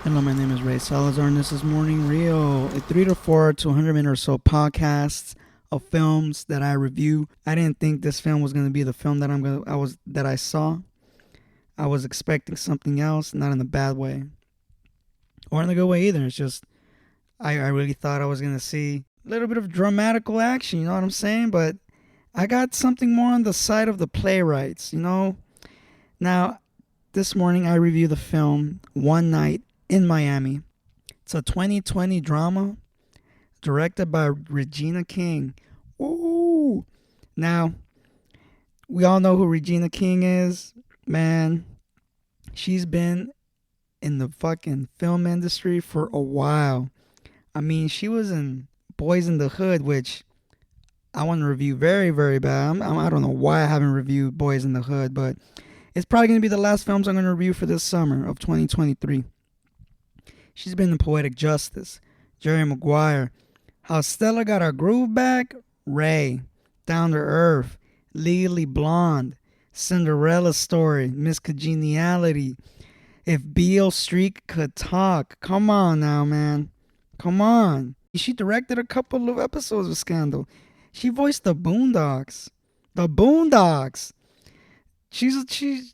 Hello, my name is Ray Salazar, and this is Morning Rio, a 3 to 4 to 100 minute or so podcast of films that I review. I didn't think this film was going to be the film that I saw. I was expecting something else, not in a bad way or in a good way either. It's just I really thought I was going to see a little bit of dramatical action. You know what I'm saying? But I got something more on the side of the playwrights. Now this morning I reviewed the film One Night in Miami. It's a 2020 drama directed by Regina King. Ooh. Now, we all know who Regina King is. Man, she's been in the fucking film industry for a while. I mean, she was in Boys in the Hood, which I want to review very, very bad. I don't know why I haven't reviewed Boys in the Hood, but it's probably going to be the last films I'm going to review for this summer of 2023. She's been in Poetic Justice, Jerry Maguire, How Stella Got Her Groove Back, Ray, Down to Earth, Legally Blonde, Cinderella Story, Miss Congeniality, If Beale Street Could Talk. Come on now, man. Come on. She directed a couple of episodes of Scandal. She voiced the Boondocks. The Boondocks. She's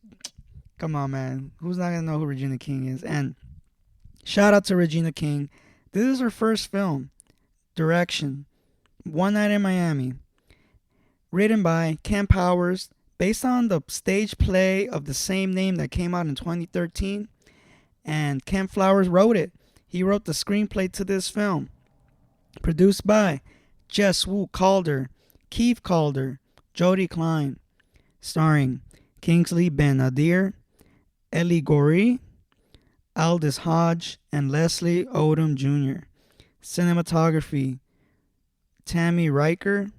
come on, man. Who's not gonna know who Regina King is? And shout out to Regina King. This is her first film. Direction. One Night in Miami. Written by Ken Powers. Based on the stage play of the same name that came out in 2013. And Ken Flowers wrote it. He wrote the screenplay to this film. Produced by Jess Wu Calder, Keith Calder, Jodie Klein. Starring Kingsley Ben-Adir, Ellie Goree, Aldous Hodge, and Leslie Odom Jr. Cinematography, Tammy Riker.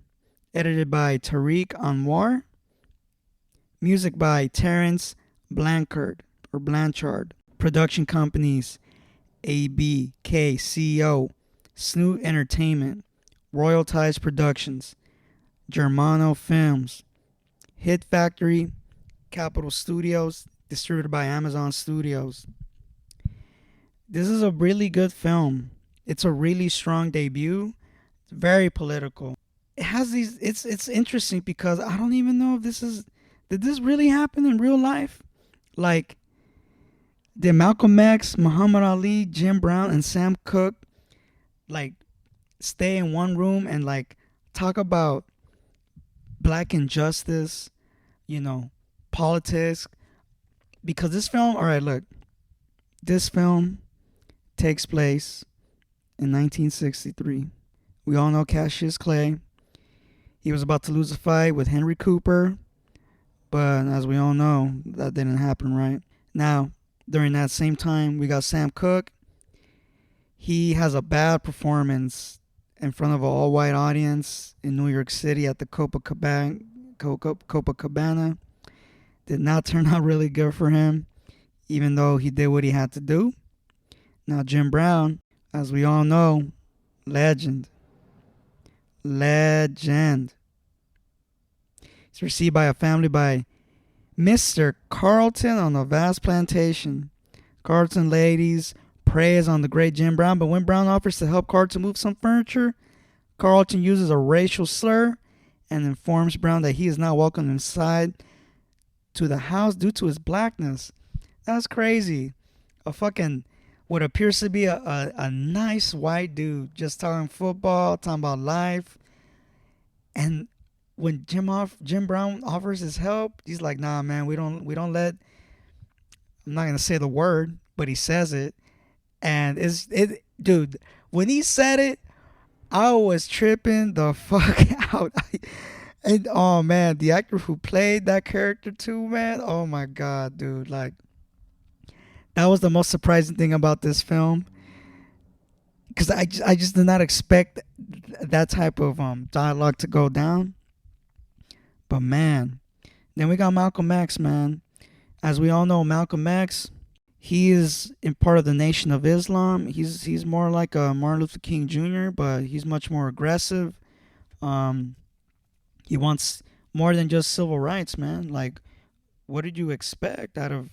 Edited by Tariq Anwar. Music by Terrence Blanchard. Production companies, ABKCO, Snoot Entertainment, Royal Ties Productions, Germano Films, Hit Factory, Capitol Studios, distributed by Amazon Studios. This is a really good film. It's a really strong debut. It's very political. It has these. It's interesting because I don't even know if did this really happen in real life? Like, did Malcolm X, Muhammad Ali, Jim Brown, and Sam Cooke like stay in one room and like talk about black injustice, politics? Because this film, all right, look, this film takes place in 1963. We all know Cassius Clay. He was about to lose a fight with Henry Cooper, but as we all know, that didn't happen, right? Now, during that same time, we got Sam Cooke. He has a bad performance in front of an all-white audience in New York City at the Copacabana. Did not turn out really good for him, even though he did what he had to do. Now, Jim Brown, as we all know, legend. He's received by a family by Mr. Carlton on a vast plantation. Carlton ladies preys on the great Jim Brown, but when Brown offers to help Carlton move some furniture, Carlton uses a racial slur and informs Brown that he is not welcome inside to the house due to his blackness. That's crazy. A fucking what appears to be a nice white dude just talking football, talking about life. And when Jim Brown offers his help, he's like, "Nah, man, we don't let." I'm not gonna say the word, but he says it, and dude. When he said it, I was tripping the fuck out. And oh man, the actor who played that character too, man. Oh my god, dude, like. That was the most surprising thing about this film, because I just did not expect that type of dialogue to go down. But man, then we got Malcolm X, man. As we all know, Malcolm X, he is in part of the Nation of Islam. He's more like a Martin Luther King Jr., but he's much more aggressive. He wants more than just civil rights, man. Like, what did you expect out of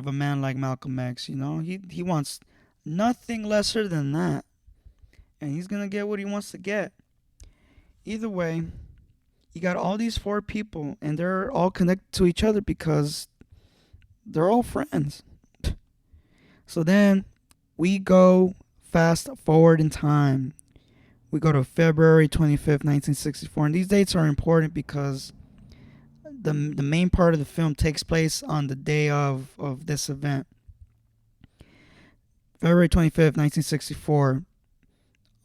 a man like Malcolm X? He wants Nothing lesser than that. And he's going to get what he wants to get. Either way, you got all these four people, and they're all connected to each other because they're all friends. So then we go fast forward in time. We go to February 25th, 1964. And these dates are important because the main part of the film takes place on the day of this event. February 25th, 1964.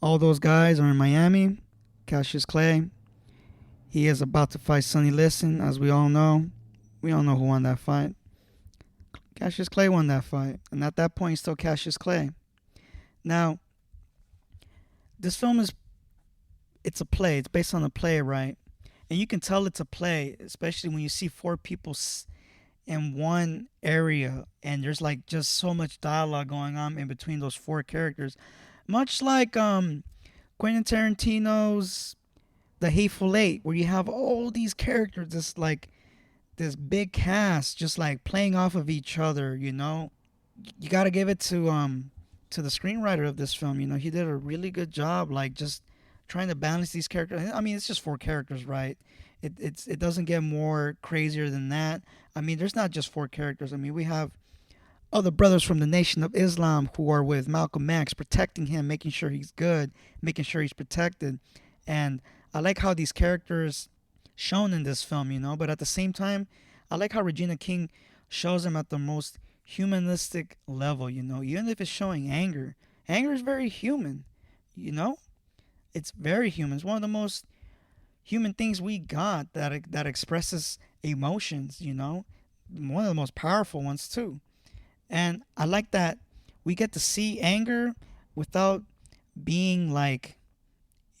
All those guys are in Miami. Cassius Clay. He is about to fight Sonny Liston, as we all know. We all know who won that fight. Cassius Clay won that fight. And at that point, he's still Cassius Clay. Now, this film it's a play. It's based on a play, right? And you can tell it's a play, especially when you see four people in one area and there's like just so much dialogue going on in between those four characters. Much like Quentin Tarantino's The Hateful Eight, where you have all these characters, this big cast, just like playing off of each other. You got to give it to the screenwriter of this film. He did a really good job, like just trying to balance these characters. I mean, it's just four characters, right? It doesn't get more crazier than that. I mean, there's not just four characters. I mean, we have other brothers from the Nation of Islam who are with Malcolm X, protecting him, making sure he's good, making sure he's protected. And I like how these characters shown in this film, but at the same time, I like how Regina King shows him at the most humanistic level, even if it's showing anger. Anger is very human, you know? It's very human. It's one of the most human things we got that expresses emotions, One of the most powerful ones too. And I like that we get to see anger without being like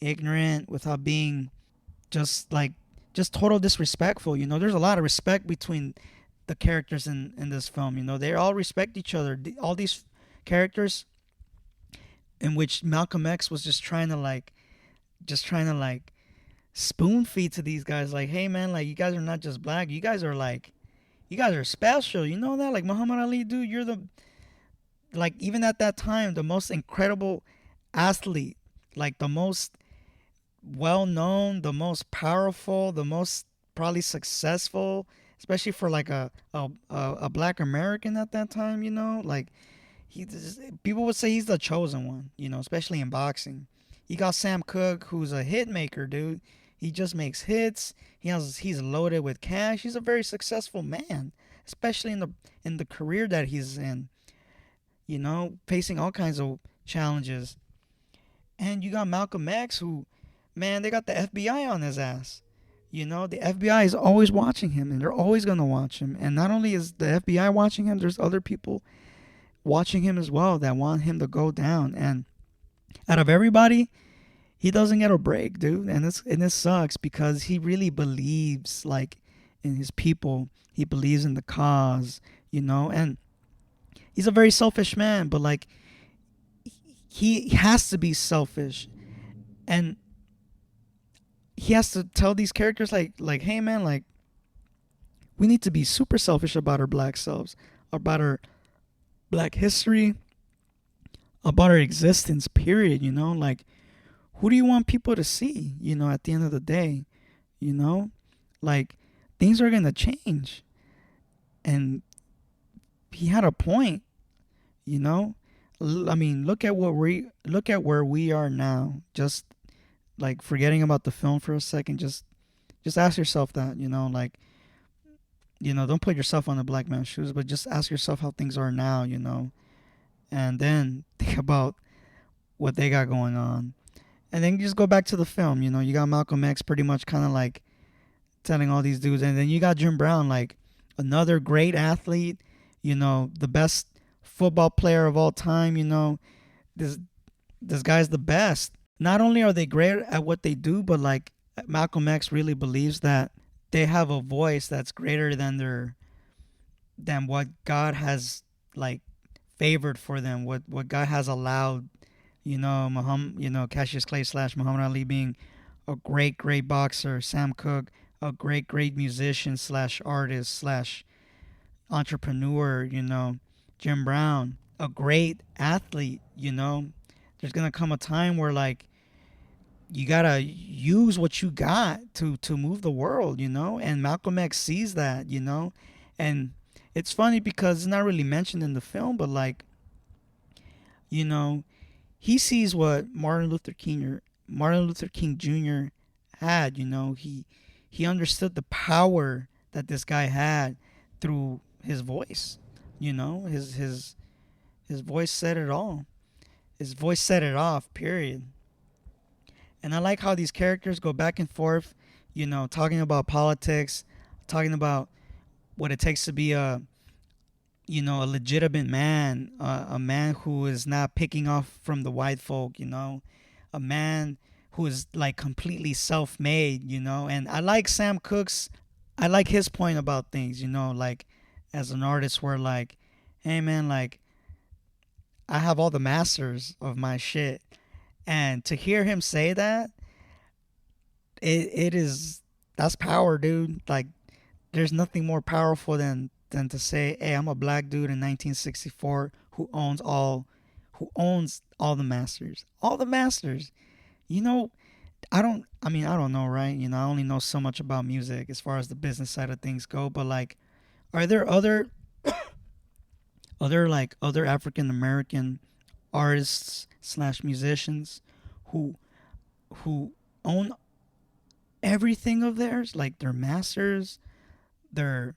ignorant, without being just like just total disrespectful. There's a lot of respect between the characters in this film. They all respect each other. All these characters in which Malcolm X was just trying to spoon feed to these guys, like, hey man, like, you guys are not just black, you guys are special, that, like, Muhammad Ali, dude, you're the, like, even at that time, the most incredible athlete, like the most well known, the most powerful, the most probably successful, especially for like a black American at that time, like, people would say he's the chosen one, especially in boxing. You got Sam Cooke, who's a hit maker, dude. He just makes hits. He's loaded with cash. He's a very successful man, especially in the career that he's in. Facing all kinds of challenges. And you got Malcolm X, who, man, they got the FBI on his ass. The FBI is always watching him, and they're always gonna watch him. And not only is the FBI watching him, there's other people watching him as well that want him to go down. And out of everybody, he doesn't get a break, dude. And this sucks because he really believes, like, in his people. He believes in the cause, and he's a very selfish man, but like, he has to be selfish, and he has to tell these characters like, hey man, like, we need to be super selfish about our black selves, about our black history, about our existence, period. Like, who do you want people to see, at the end of the day? Like, things are gonna change. And he had a point, I mean, look at where we are now. Just like forgetting about the film for a second, just ask yourself that, like, don't put yourself on the black man's shoes, but just ask yourself how things are now, and then think about what they got going on. And then you just go back to the film, you got Malcolm X pretty much kind of like telling all these dudes, and then you got Jim Brown, like another great athlete, the best football player of all time, this guy's the best. Not only are they great at what they do, but like Malcolm X really believes that they have a voice that's greater than what God has like favored for them, what God has allowed. Cassius Clay / Muhammad Ali being a great boxer, Sam Cooke a great musician / artist / entrepreneur, Jim Brown a great athlete, you know, there's gonna come a time where like you gotta use what you got to move the world, you know. And Malcolm X sees that, you know. And it's funny because it's not really mentioned in the film, but like, you know, he sees what Martin Luther King Jr. had, you know. He understood the power that this guy had through his voice, you know. His voice said it all. His voice set it off, period. And I like how these characters go back and forth, you know, talking about politics, talking about what it takes to be a, you know, a legitimate man, a man who is not picking off from the white folk, you know, a man who is like completely self-made, you know. And I like Sam Cooke's, I like his point about things, you know, like as an artist, where like, hey man, like I have all the masters of my shit. And to hear him say that, it is, that's power, dude. Like there's nothing more powerful than to say, hey, I'm a black dude in 1964 who owns all the masters. All the masters. You know, I don't know, right? You know, I only know so much about music as far as the business side of things go, but like are there other African American artists slash musicians who who own everything of theirs, like their masters, their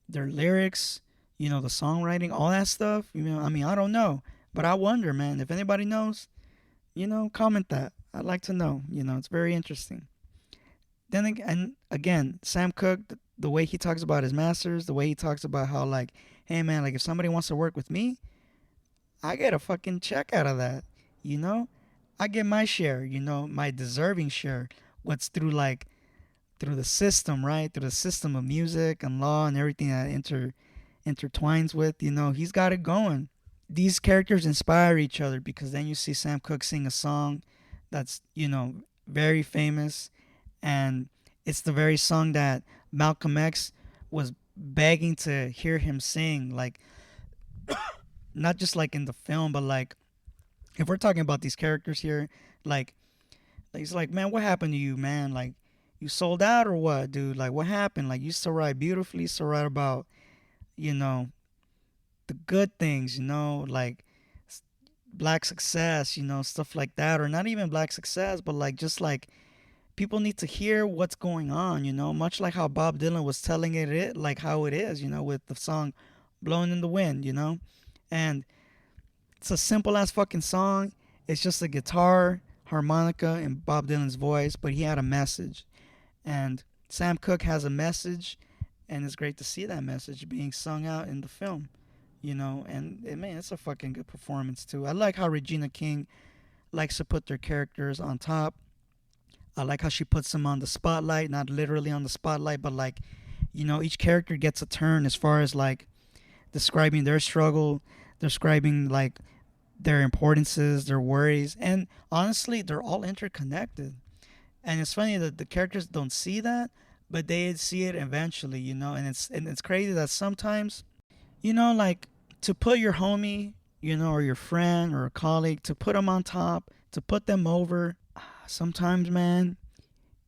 their lyrics, you know, the songwriting, all that stuff. You know, I mean, I don't know, but I wonder, man, if anybody knows, you know, comment that. I'd like to know. You know, it's very interesting. And again, Sam Cooke, the way he talks about his masters, the way he talks about how like, hey man, like if somebody wants to work with me, I get a fucking check out of that. You know, I get my share. You know, my deserving share. What's through like through the system, right? Through the system of music and law and everything that intertwines with, you know, he's got it going. These characters inspire each other because then you see Sam Cooke sing a song that's, you know, very famous, and it's the very song that Malcolm X was begging to hear him sing, like not just like in the film, but like if we're talking about these characters here, like he's like, man, what happened to you, man? Like, you sold out or what, dude? Like, what happened? Like, you used to write beautifully, you used to write about, you know, the good things, you know, like black success, you know, stuff like that, or not even black success, but like just like people need to hear what's going on, you know, much like how Bob Dylan was telling it like how it is, you know, with the song "Blowing in the Wind," you know, and it's a simple ass fucking song. It's just a guitar, harmonica, and Bob Dylan's voice, but he had a message. And Sam Cooke has a message, and it's great to see that message being sung out in the film, you know. And man, it's a fucking good performance too. I like how Regina King likes to put their characters on top. I like how she puts them on the spotlight, not literally on the spotlight, but like, you know, each character gets a turn as far as like describing their struggle, describing like their importances, their worries, and honestly, they're all interconnected. And it's funny that the characters don't see that, but they see it eventually, you know. And it's crazy that sometimes, you know, like to put your homie, you know, or your friend or a colleague, to put them on top, to put them over. Sometimes, man,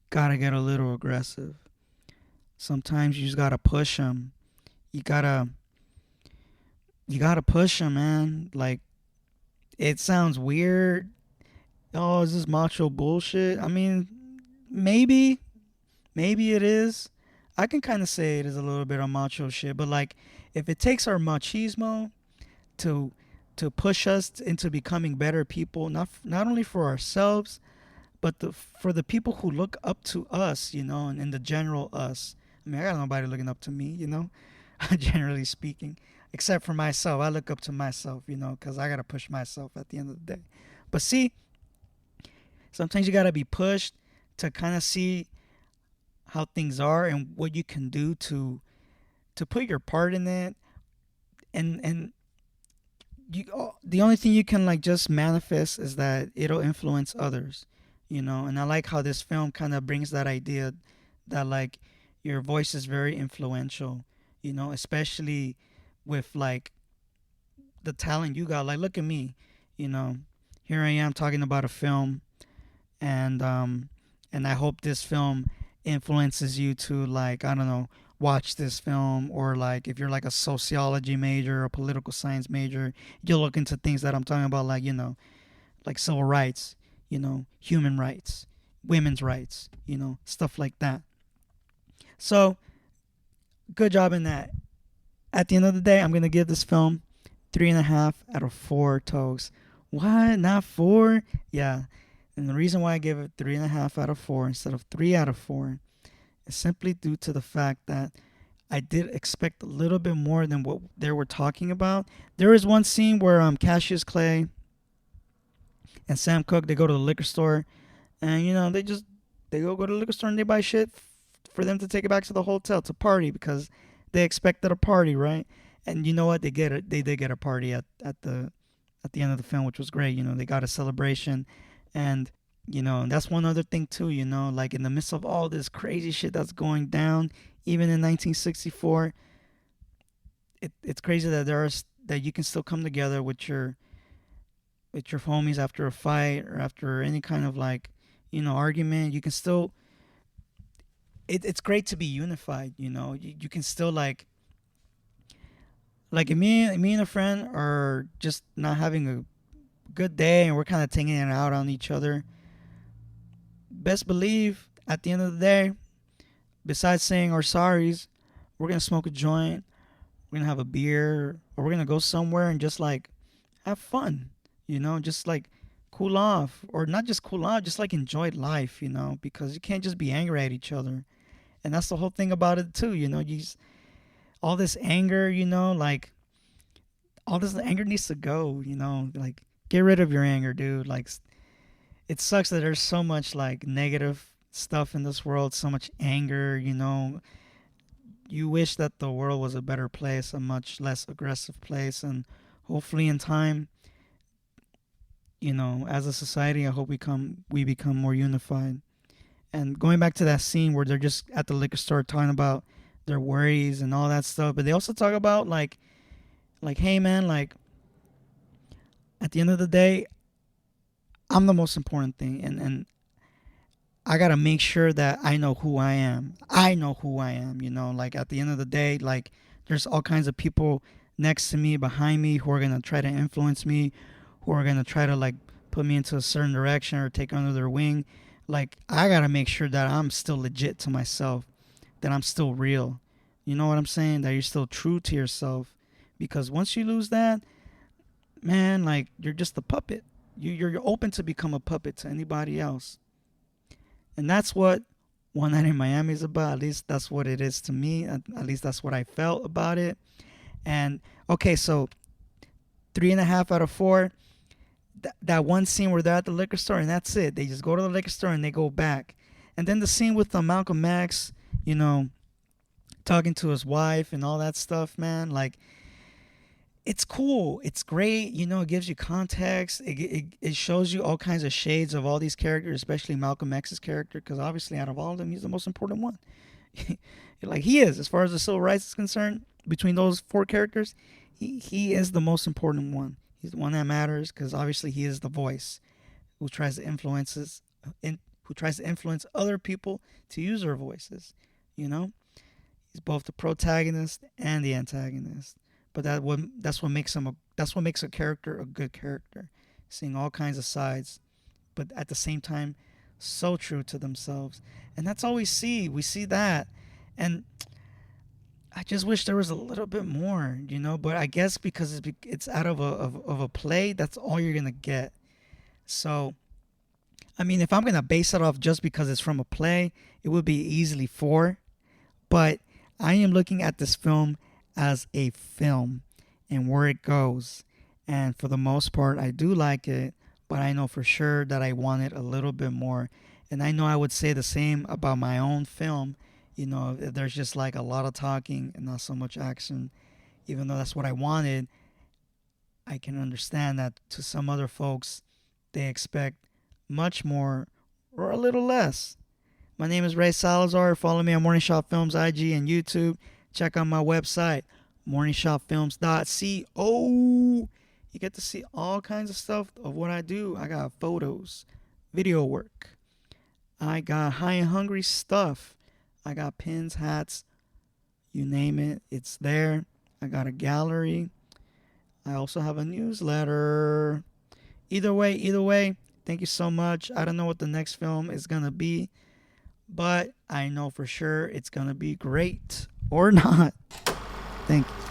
gotta get a little aggressive. Sometimes you just gotta push them. You gotta you gotta push them, man. Like it sounds weird. Oh, is this macho bullshit? I mean, maybe, maybe it is. I can kind of say it is a little bit of macho shit, but like, if it takes our machismo to push us into becoming better people, not only for ourselves, but for the people who look up to us, you know, and the general us. I mean, I got nobody looking up to me, you know, generally speaking, except for myself. I look up to myself, you know, because I gotta push myself at the end of the day. But see, sometimes you gotta be pushed to kind of see how things are and what you can do to put your part in it. And you, the only thing you can like just manifest is that it'll influence others, you know. And I like how this film kind of brings that idea that like your voice is very influential, you know, especially with like the talent you got. Like, look at me, you know, here I am talking about a film, and I hope this film influences you to, like, I don't know, watch this film, or like if you're like a sociology major or political science major, you'll look into things that I'm talking about, like, like civil rights, human rights, women's rights, stuff like that. So good job in that. At the end of the day, I'm gonna give this film 3.5 out of 4 toes. What? Not 4? Yeah. And the reason why I gave it 3.5 out of 4 instead of 3 out of 4 is simply due to the fact that I did expect a little bit more than what they were talking about. There is one scene where Cassius Clay and Sam Cooke, they go to the liquor store, and they go to the liquor store and they buy shit for them to take it back to the hotel to party, because they expected a party, right? And you know what? They get it. They did get a party at the end of the film, which was great. They got a celebration, and and that's one other thing too. Like in the midst of all this crazy shit that's going down, even in 1964, it's crazy that that you can still come together with your homies after a fight or after any kind of, like, argument. You can still, it's great to be unified. You can still, like if me and a friend are just not having a good day and we're kind of taking it out on each other, best believe at the end of the day, besides saying our sorries, we're gonna smoke a joint, we're gonna have a beer, or we're gonna go somewhere and just like have fun, just like cool off, or not just cool off, just like enjoy life, because you can't just be angry at each other. And that's the whole thing about it too. All this anger, like all this anger needs to go. Like, get rid of your anger, dude. Like, it sucks that there's so much like negative stuff in this world, so much anger. You wish that the world was a better place, a much less aggressive place, and hopefully in time, as a society, I hope we become more unified. And going back to that scene where they're just at the liquor store talking about their worries and all that stuff, but they also talk about like, hey man, like at the end of the day, I'm the most important thing, and I gotta make sure that I know who I am. I know who I am. Like at the end of the day, like there's all kinds of people next to me, behind me, who are gonna try to influence me, who are gonna try to like put me into a certain direction or take under their wing. Like, I gotta make sure that I'm still legit to myself, that I'm still real. You know what I'm saying? That you're still true to yourself. Because once you lose that, man, like you're just a puppet. You're open to become a puppet to anybody else. And that's what One Night in Miami is about. At least that's what it is to me. At least that's what I felt about it. And okay, so 3.5 out of 4. That one scene where they're at the liquor store and that's it. They just go to the liquor store and they go back. And then the scene with Malcolm X, talking to his wife and all that stuff, man. Like, it's cool. It's great. It gives you context. It shows you all kinds of shades of all these characters, especially Malcolm X's character, because obviously out of all of them, he's the most important one. Like, he is, as far as the civil rights is concerned, between those 4 characters, he is the most important one. He's the one that matters, because obviously he is the voice who tries to who tries to influence other people to use their voices. He's both the protagonist and the antagonist. But that's what makes a character a good character, seeing all kinds of sides, but at the same time, so true to themselves. And that's all we see. We see that, and I just wish there was a little bit more, But I guess because it's out of a play, that's all you're gonna get. So, I mean, if I'm gonna base it off just because it's from a play, it would be easily 4. But I am looking at this film as a film and where it goes. And for the most part, I do like it, but I know for sure that I want it a little bit more. And I know I would say the same about my own film. If there's just like a lot of talking and not so much action, even though that's what I wanted, I can understand that to some other folks, they expect much more or a little less. My name is Ray Salazar. Follow me on Morning Shot Films IG and YouTube. Check out my website, morningshotfilms.co. You get to see all kinds of stuff of what I do. I got photos, video work. I got high and hungry stuff. I got pins, hats, you name it, it's there. I got a gallery. I also have a newsletter. Either way, thank you so much. I don't know what the next film is going to be, but I know for sure it's going to be great or not. Thank you.